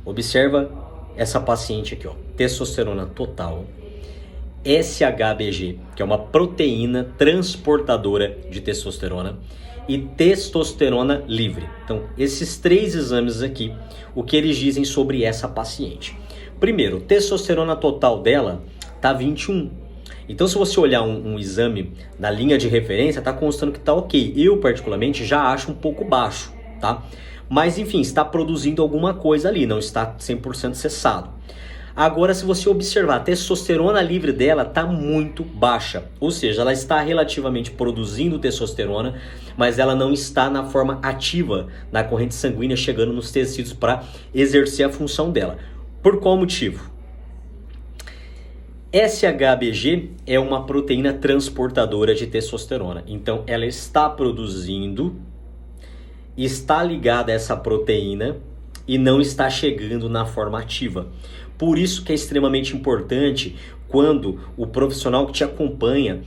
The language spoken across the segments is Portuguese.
Observa essa paciente aqui, ó, testosterona total, SHBG, que é uma proteína transportadora de testosterona, e testosterona livre. Então, esses 3 exames aqui, o que eles dizem sobre essa paciente. Primeiro, testosterona total dela tá 21. Então, se você olhar um exame na linha de referência, tá constando que tá ok. Eu, particularmente, já acho um pouco baixo, tá? Mas, enfim, está produzindo alguma coisa ali, não está 100% cessado. Agora, se você observar, a testosterona livre dela está muito baixa. Ou seja, ela está relativamente produzindo testosterona, mas ela não está na forma ativa na corrente sanguínea, chegando nos tecidos para exercer a função dela. Por qual motivo? SHBG é uma proteína transportadora de testosterona. Então, ela está produzindo, está ligada a essa proteína e não está chegando na forma ativa. Por isso que é extremamente importante quando o profissional que te acompanha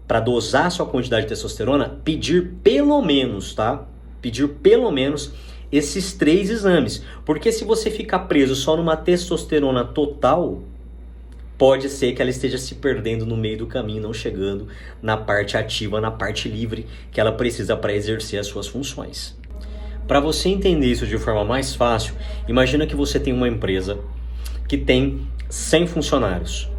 para dosar sua quantidade de testosterona, pedir pelo menos, tá? Pedir pelo menos esses 3 exames. Porque se você ficar preso só numa testosterona total, pode ser que ela esteja se perdendo no meio do caminho, não chegando na parte ativa, na parte livre que ela precisa para exercer as suas funções. Para você entender isso de forma mais fácil, imagina que você tem uma empresa que tem 100 funcionários.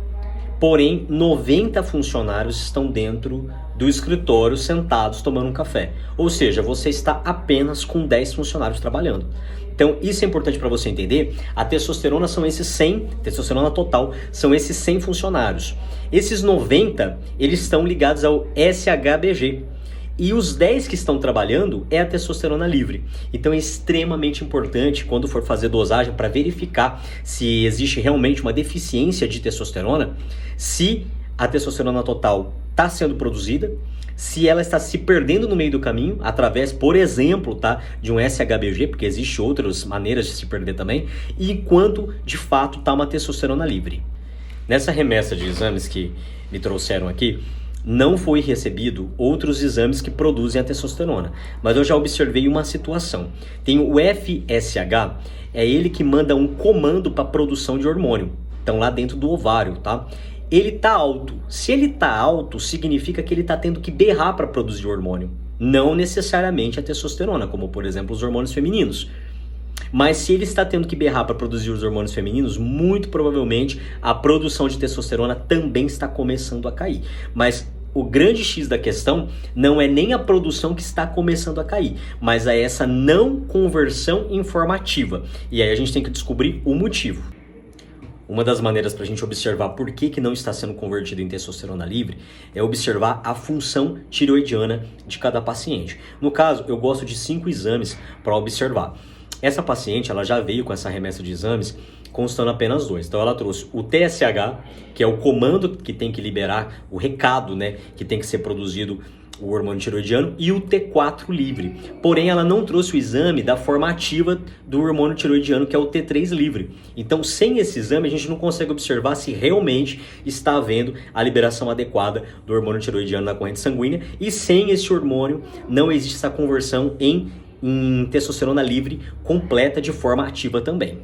Porém, 90 funcionários estão dentro do escritório sentados tomando um café. Ou seja, você está apenas com 10 funcionários trabalhando. Então, isso é importante para você entender. A testosterona são esses 100, testosterona total, são esses 100 funcionários. Esses 90, eles estão ligados ao SHBG. E os 10 que estão trabalhando é a testosterona livre. Então é extremamente importante quando for fazer dosagem para verificar se existe realmente uma deficiência de testosterona, se a testosterona total está sendo produzida, se ela está se perdendo no meio do caminho, através, por exemplo, tá, de um SHBG, porque existem outras maneiras de se perder também, e enquanto de fato está uma testosterona livre. Nessa remessa de exames que me trouxeram aqui, não foi recebido outros exames que produzem a testosterona, mas eu já observei uma situação. Tem o FSH, é ele que manda um comando para a produção de hormônio. Então lá dentro do ovário, tá? Ele tá alto. Se ele tá alto, significa que ele tá tendo que berrar para produzir hormônio. Não necessariamente a testosterona, como por exemplo os hormônios femininos. Mas se ele está tendo que berrar para produzir os hormônios femininos, muito provavelmente a produção de testosterona também está começando a cair. Mas o grande X da questão não é nem a produção que está começando a cair, mas é essa não conversão informativa. E aí a gente tem que descobrir o motivo. Uma das maneiras para a gente observar por que não está sendo convertido em testosterona livre é observar a função tireoidiana de cada paciente. No caso, eu gosto de 5 exames para observar. Essa paciente, ela já veio com essa remessa de exames constando apenas 2. Então ela trouxe o TSH, que é o comando que tem que liberar, o recado, né, que tem que ser produzido o hormônio tireoidiano, e o T4 livre. Porém, ela não trouxe o exame da forma ativa do hormônio tireoidiano, que é o T3 livre. Então, sem esse exame, a gente não consegue observar se realmente está havendo a liberação adequada do hormônio tireoidiano na corrente sanguínea, e sem esse hormônio, não existe essa conversão em testosterona livre completa de forma ativa também.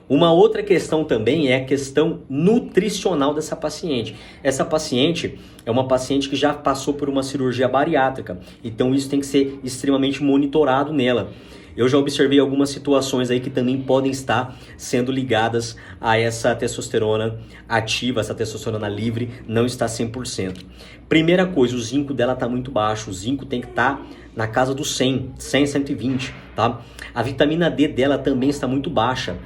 Uma outra questão também é a questão nutricional dessa paciente. Essa paciente é uma paciente que já passou por uma cirurgia bariátrica, então isso tem que ser extremamente monitorado nela. Eu já observei algumas situações aí que também podem estar sendo ligadas a essa testosterona ativa, essa testosterona livre não está 100%. Primeira coisa, o zinco dela está muito baixo, o zinco tem que estar na casa dos 100, 120, tá? A vitamina D dela também está muito baixa.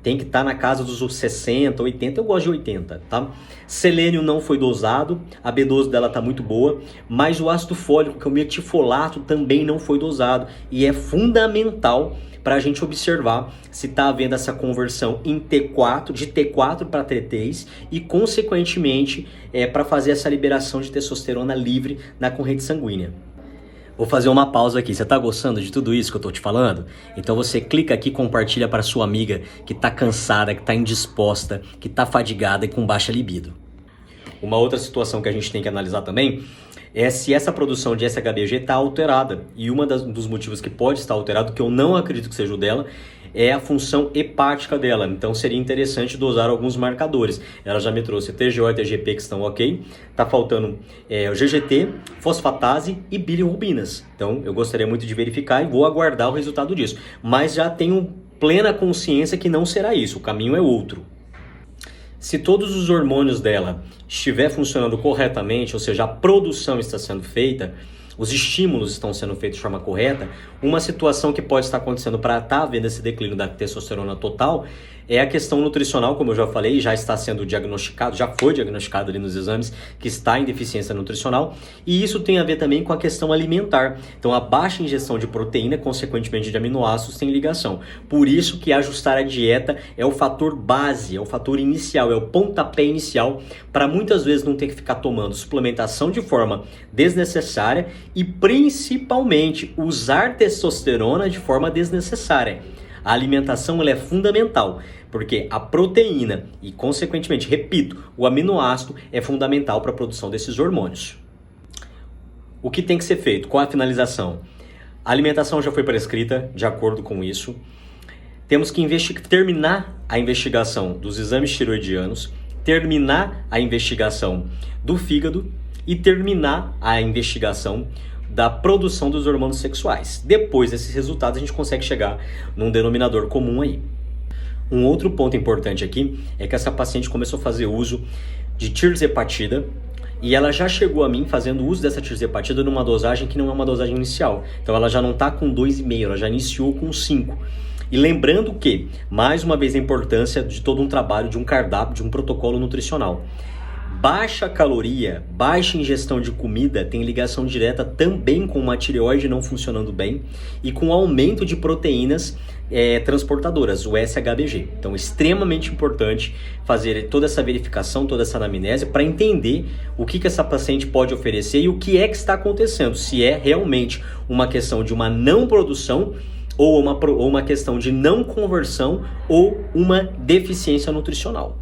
Tem que estar na casa dos 60, 80, eu gosto de 80, tá? Selênio não foi dosado, a B12 dela tá muito boa, mas o ácido fólico, que é o metifolato, também não foi dosado. E é fundamental para a gente observar se está havendo essa conversão em T4, de T4 para T3 e, consequentemente, para fazer essa liberação de testosterona livre na corrente sanguínea. Vou fazer uma pausa aqui. Você tá gostando de tudo isso que eu tô te falando? Então você clica aqui e compartilha para sua amiga que tá cansada, que tá indisposta, que tá fadigada e com baixa libido. Uma outra situação que a gente tem que analisar também é se essa produção de SHBG está alterada. E dos motivos que pode estar alterado, que eu não acredito que seja o dela, é a função hepática dela. Então seria interessante dosar alguns marcadores. Ela já me trouxe TGO e TGP que estão ok. Tá faltando o GGT, fosfatase e bilirrubinas. Então eu gostaria muito de verificar e vou aguardar o resultado disso. Mas já tenho plena consciência que não será isso. O caminho é outro. Se todos os hormônios dela estiver funcionando corretamente, ou seja, a produção está sendo feita, os estímulos estão sendo feitos de forma correta, uma situação que pode estar acontecendo para estar havendo esse declínio da testosterona total é a questão nutricional, como eu já falei, já está sendo diagnosticado, já foi diagnosticado ali nos exames que está em deficiência nutricional, e isso tem a ver também com a questão alimentar. Então a baixa ingestão de proteína, consequentemente de aminoácidos, tem ligação. Por isso que ajustar a dieta é o fator base, é o fator inicial, é o pontapé inicial para muitas vezes não ter que ficar tomando suplementação de forma desnecessária e principalmente usar testosterona de forma desnecessária. A alimentação ela é fundamental, porque a proteína e, consequentemente, repito, o aminoácido é fundamental para a produção desses hormônios. O que tem que ser feito? Qual a finalização? A alimentação já foi prescrita, de acordo com isso. Temos que terminar a investigação dos exames tiroidianos, terminar a investigação do fígado e terminar a investigação da produção dos hormônios sexuais. Depois desses resultados, a gente consegue chegar num denominador comum aí. Um outro ponto importante aqui é que essa paciente começou a fazer uso de tirzepatida e ela já chegou a mim fazendo uso dessa tirzepatida numa dosagem que não é uma dosagem inicial. Então ela já não está com 2,5, ela já iniciou com 5. E lembrando que, mais uma vez, a importância de todo um trabalho, de um cardápio, de um protocolo nutricional. Baixa caloria, baixa ingestão de comida tem ligação direta também com uma tireoide não funcionando bem e com aumento de proteínas transportadoras, o SHBG. Então, extremamente importante fazer toda essa verificação, toda essa anamnese para entender o que essa paciente pode oferecer e o que é que está acontecendo. Se é realmente uma questão de uma não produção ou uma questão de não conversão ou uma deficiência nutricional.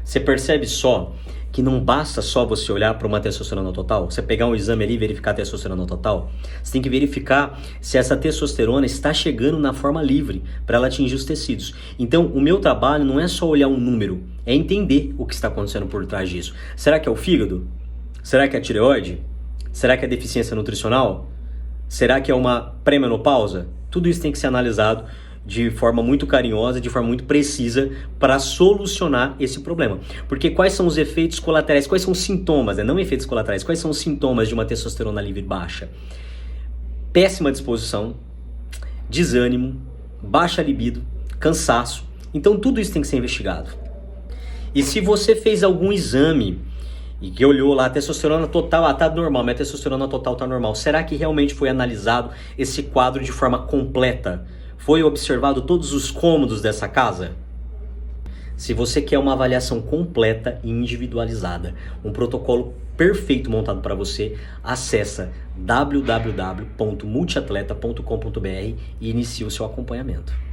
Você percebe só que não basta só você olhar para uma testosterona total, você pegar um exame ali e verificar a testosterona total, você tem que verificar se essa testosterona está chegando na forma livre para ela atingir os tecidos. Então, o meu trabalho não é só olhar um número, é entender o que está acontecendo por trás disso. Será que é o fígado? Será que é a tireoide? Será que é deficiência nutricional? Será que é uma pré-menopausa? Tudo isso tem que ser analisado de forma muito carinhosa, de forma muito precisa para solucionar esse problema. Porque quais são os efeitos colaterais, quais são os sintomas, não efeitos colaterais, quais são os sintomas de uma testosterona livre baixa? Péssima disposição, desânimo, baixa libido, cansaço. Então tudo isso tem que ser investigado. E se você fez algum exame e que olhou lá, a testosterona total, tá normal, minha testosterona total tá normal, será que realmente foi analisado esse quadro de forma completa? Foi observado todos os cômodos dessa casa? Se você quer uma avaliação completa e individualizada, um protocolo perfeito montado para você, acessa www.multiatleta.com.br e inicie o seu acompanhamento.